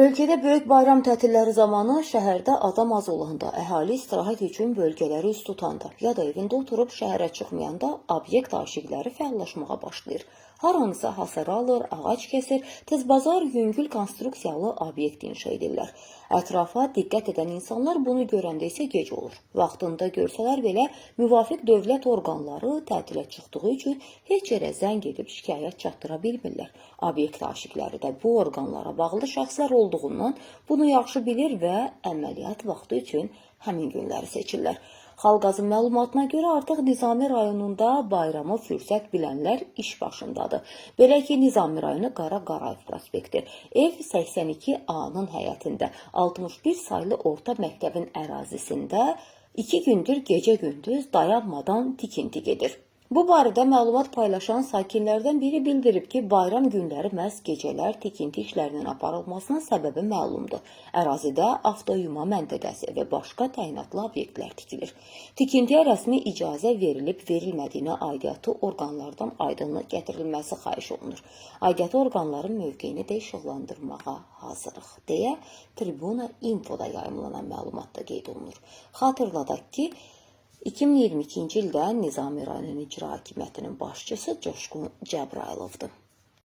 Ölkədə böyük bayram tətilləri zamanı şəhərdə adam az olanda, əhali istirahət üçün bölgələri üst tutanda ya da evində oturub şəhərə çıxmayanda obyekt aşiqləri fəallaşmağa başlayır. Hər hansı hasarı alır, ağac kəsir, tezbazar yüngül konstruksiyalı obyekt inşa edirlər. Ətrafa diqqət edən insanlar bunu görəndə isə gec olur. Vaxtında görsələr belə müvafiq dövlət orqanları tətilə çıxdığı üçün heç yerə zəng edib şikayət çatdıra bilmirlər. Obyekt aşiqləri də bu orqanlara bağlı şəxslər olduğundan bunu yaxşı bilir və əməliyyat vaxtı üçün həmin günləri seçirlər. Xalqazın məlumatına görə artıq Nizami rayonunda bayramı fürsət bilənlər iş başındadır. Belə ki, Nizami rayonu Qara Qarayev prospekti, ev 82A-nın həyətində 61 saylı orta məktəbin ərazisində 2 gündür gecə-gündüz dayanmadan tikinti gedir. Bu barədə məlumat paylaşan sakinlərdən biri bildirib ki, bayram günləri məhz gecələr tikinti işlərinin aparılmasının səbəbi məlumdur. Ərazidə avtoyuma məntəqəsi və başqa təyinatlı obyektlər tikilir. Tikintiyə rəsmi icazə verilib-verilmədiyinə aidiyyatı orqanlardan aydınlıq gətirilməsi xahiş olunur. Aidiyyatı orqanların mövqeyini də işıqlandırmağa hazırıq, deyə Tribuna Infoda yayımlanan məlumatda qeyd olunur. Xatırladaq ki, 2022-ci ildə Nizami rayonunun icra hakimiyyətinin başçısı Coşqun Cəbrayılovdur.